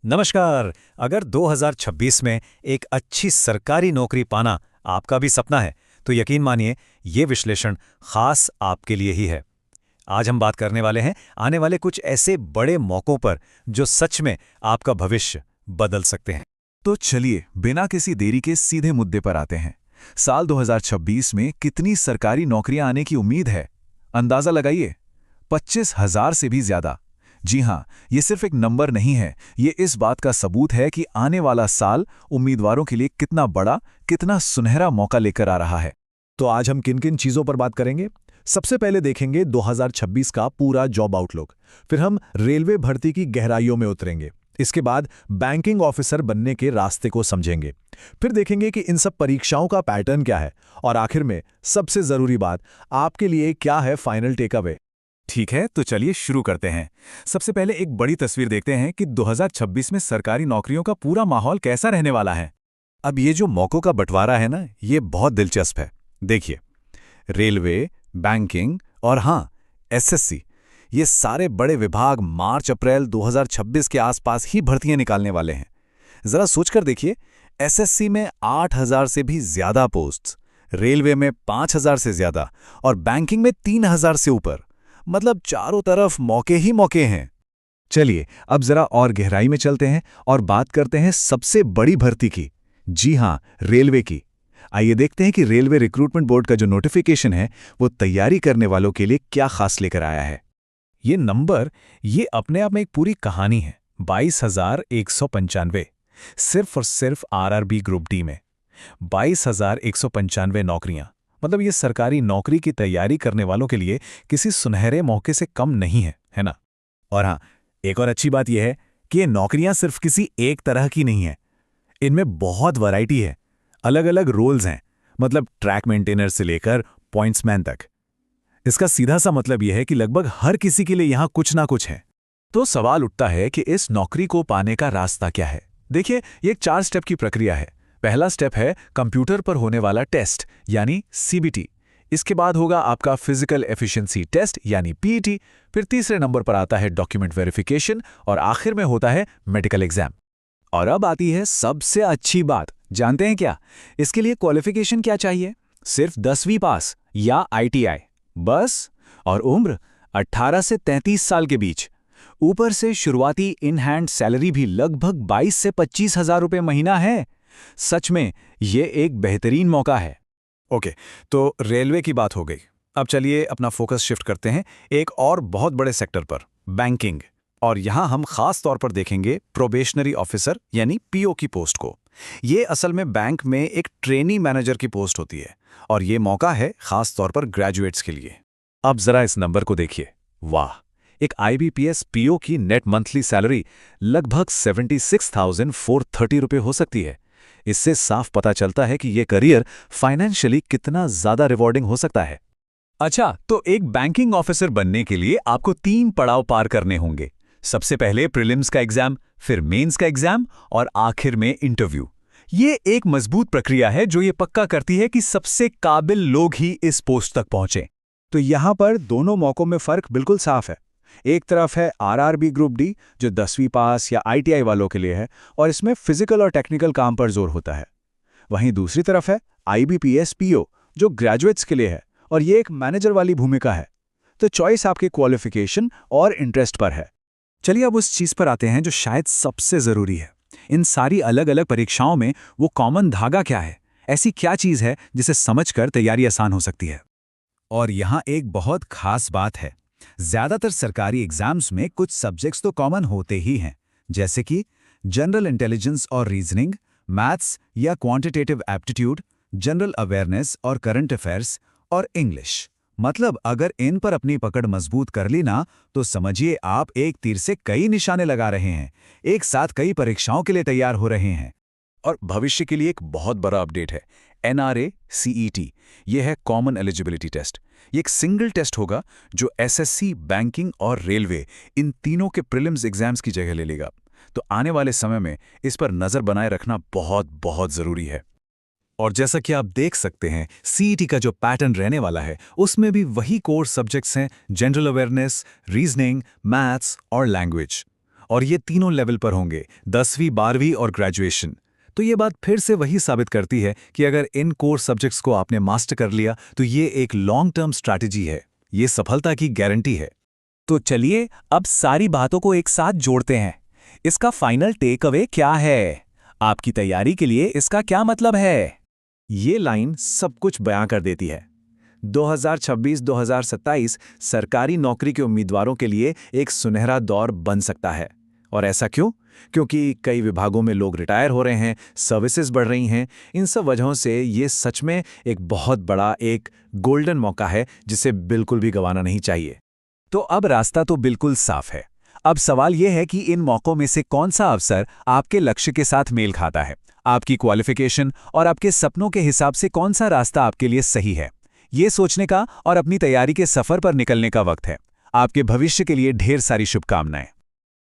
नमस्कार। अगर 2026 में एक अच्छी सरकारी नौकरी पाना आपका भी सपना है, तो यकीन मानिए ये विश्लेषण खास आपके लिए ही है। आज हम बात करने वाले हैं आने वाले कुछ ऐसे बड़े मौकों पर जो सच में आपका भविष्य बदल सकते हैं। तो चलिए बिना किसी देरी के सीधे मुद्दे पर आते हैं। साल 2026 में कितनी सरकारी नौकरियां आने की उम्मीद है? अंदाजा लगाइए। 25,000 से भी ज्यादा। जी हां, ये सिर्फ एक नंबर नहीं है, ये इस बात का सबूत है कि आने वाला साल उम्मीदवारों के लिए कितना बड़ा, कितना सुनहरा मौका लेकर आ रहा है। तो आज हम किन किन चीजों पर बात करेंगे? सबसे पहले देखेंगे 2026 का पूरा जॉब आउटलुक। फिर हम रेलवे भर्ती की गहराइयों में उतरेंगे। इसके बाद बैंकिंग ऑफिसर बनने के रास्ते को समझेंगे। फिर देखेंगे कि इन सब परीक्षाओं का पैटर्न क्या है। और आखिर में सबसे जरूरी बात, आपके लिए क्या है फाइनल टेक अवे। ठीक है, तो चलिए शुरू करते हैं। सबसे पहले एक बड़ी तस्वीर देखते हैं कि 2026 में सरकारी नौकरियों का पूरा माहौल कैसा रहने वाला है। अब ये जो मौकों का बंटवारा है ना, ये बहुत दिलचस्प है। देखिए, रेलवे, बैंकिंग और हाँ, एसएससी, ये सारे बड़े विभाग मार्च-अप्रैल 2026 के आसपास ही भर्तियां निकालने वाले हैं। जरा सोचकर देखिए, एसएससी में 8,000 से भी ज्यादा पोस्ट्स, रेलवे में 5,000 से ज्यादा और बैंकिंग में 3,000 से ऊपर। मतलब चारों तरफ मौके ही मौके हैं। चलिए अब जरा और गहराई में चलते हैं और बात करते हैं सबसे बड़ी भर्ती की। जी हां, रेलवे की। आइए देखते हैं कि रेलवे रिक्रूटमेंट बोर्ड का जो नोटिफिकेशन है वो तैयारी करने वालों के लिए क्या खास लेकर आया है। ये नंबर, ये अपने आप में एक पूरी कहानी है। 22,195 सिर्फ और सिर्फ आरआरबी ग्रुप डी में 22,195 नौकरियां। मतलब ये सरकारी नौकरी की तैयारी करने वालों के लिए किसी सुनहरे मौके से कम नहीं है ना? और हाँ, एक और अच्छी बात यह है कि ये नौकरियां सिर्फ किसी एक तरह की नहीं है। इनमें बहुत वैरायटी है, अलग अलग रोल्स हैं। मतलब ट्रैक मेंटेनर से लेकर पॉइंट्समैन तक। इसका सीधा सा मतलब यह है कि लगभग हर किसी के लिए यहां कुछ ना कुछ है। तो सवाल उठता है कि इस नौकरी को पाने का रास्ता क्या है। देखिए, ये एक 4 स्टेप की प्रक्रिया है। पहला स्टेप है कंप्यूटर पर होने वाला टेस्ट यानी सीबीटी। इसके बाद होगा आपका फिजिकल एफिशिएंसी टेस्ट यानी पीईटी। फिर तीसरे नंबर पर आता है डॉक्यूमेंट वेरिफिकेशन और आखिर में होता है मेडिकल एग्जाम। और अब आती है सबसे अच्छी बात। जानते हैं क्या? इसके लिए क्वालिफिकेशन क्या चाहिए? सिर्फ 10वीं पास या आईटीआई बस। और उम्र 18 से 33 साल के बीच। ऊपर से शुरुआती इन हैंड सैलरी भी लगभग 22 से 25,000 रुपये महीना है। सच में ये एक बेहतरीन मौका है। ओके, तो रेलवे की बात हो गई। अब चलिए अपना फोकस शिफ्ट करते हैं एक और बहुत बड़े सेक्टर पर, बैंकिंग। और यहां हम खास तौर पर देखेंगे प्रोबेशनरी ऑफिसर यानी पीओ की पोस्ट को। ये असल में बैंक में एक ट्रेनी मैनेजर की पोस्ट होती है और ये मौका है खास तौर पर ग्रेजुएट्स के लिए। अब जरा इस नंबर को देखिए। वाह, एक आईबीपीएस पीओ की नेट मंथली सैलरी लगभग 76,430 रुपये हो सकती है। इससे साफ पता चलता है कि यह करियर फाइनेंशियली कितना ज्यादा रिवॉर्डिंग हो सकता है। अच्छा, तो एक बैंकिंग ऑफिसर बनने के लिए आपको 3 पड़ाव पार करने होंगे। सबसे पहले प्रीलिम्स का एग्जाम, फिर मेंस का एग्जाम और आखिर में इंटरव्यू। ये एक मजबूत प्रक्रिया है जो ये पक्का करती है कि सबसे काबिल लोग ही इस पोस्ट तक पहुंचे। तो यहां पर दोनों मौकों में फर्क बिल्कुल साफ है। एक तरफ है आरआरबी ग्रुप डी जो 10वीं पास या आईटीआई वालों के लिए है और इसमें फिजिकल और टेक्निकल काम पर जोर होता है। वहीं दूसरी तरफ है आईबीपीएस पीओ जो ग्रेजुएट्स के लिए है और ये एक मैनेजर वाली भूमिका है। तो चॉइस आपके क्वालिफिकेशन और इंटरेस्ट पर है। चलिए अब उस चीज पर आते हैं जो शायद सबसे जरूरी है। इन सारी अलग अलग परीक्षाओं में वो कॉमन धागा क्या है? ऐसी क्या चीज है जिसे समझकर तैयारी आसान हो सकती है? और यहां एक बहुत खास बात है। ज्यादातर सरकारी एग्जाम्स में कुछ सब्जेक्ट्स तो कॉमन होते ही हैं, जैसे कि जनरल इंटेलिजेंस और रीजनिंग, मैथ्स या क्वांटिटेटिव एप्टीट्यूड, जनरल अवेयरनेस और करंट अफेयर्स और इंग्लिश। मतलब अगर इन पर अपनी पकड़ मजबूत कर ली ना, तो समझिए आप एक तीर से कई निशाने लगा रहे हैं, एक साथ कई परीक्षाओं के लिए तैयार हो रहे हैं। और भविष्य के लिए एक बहुत बड़ा अपडेट है, एनआरए सीईटी। यह है कॉमन एलिजिबिलिटी टेस्ट। ये एक सिंगल टेस्ट होगा जो एसएससी, बैंकिंग और रेलवे इन तीनों के प्रीलिम्स एग्जाम्स की जगह ले लेगा। तो आने वाले समय में इस पर नजर बनाए रखना बहुत बहुत जरूरी है। और जैसा कि आप देख सकते हैं, सीईटी का जो पैटर्न रहने वाला है उसमें भी वही कोर सब्जेक्ट्स हैं, जनरल अवेयरनेस, रीजनिंग, मैथ्स और लैंग्वेज। और ये तीनों लेवल पर होंगे, 10वीं, 12वीं और ग्रेजुएशन। तो ये बात फिर से वही साबित करती है कि अगर इन कोर सब्जेक्ट्स को आपने मास्टर कर लिया तो ये एक लॉन्ग टर्म स्ट्रैटेजी है, ये सफलता की गारंटी है। तो चलिए अब सारी बातों को एक साथ जोड़ते हैं। इसका फाइनल टेक अवे क्या है? आपकी तैयारी के लिए इसका क्या मतलब है? ये लाइन सब कुछ बयां कर देती है। 2026-2027 सरकारी नौकरी के उम्मीदवारों के लिए एक सुनहरा दौर बन सकता है। और ऐसा क्यों? क्योंकि कई विभागों में लोग रिटायर हो रहे हैं, सर्विसेज बढ़ रही हैं। इन सब वजहों से ये सच में एक बहुत बड़ा एक गोल्डन मौका है जिसे बिल्कुल भी गंवाना नहीं चाहिए। तो अब रास्ता तो बिल्कुल साफ है। अब सवाल यह है कि इन मौकों में से कौन सा अवसर आपके लक्ष्य के साथ मेल खाता है, आपकी क्वालिफिकेशन और आपके सपनों के हिसाब से कौन सा रास्ता आपके लिए सही है। ये सोचने का और अपनी तैयारी के सफर पर निकलने का वक्त है। आपके भविष्य के लिए ढेर सारी शुभकामनाएं।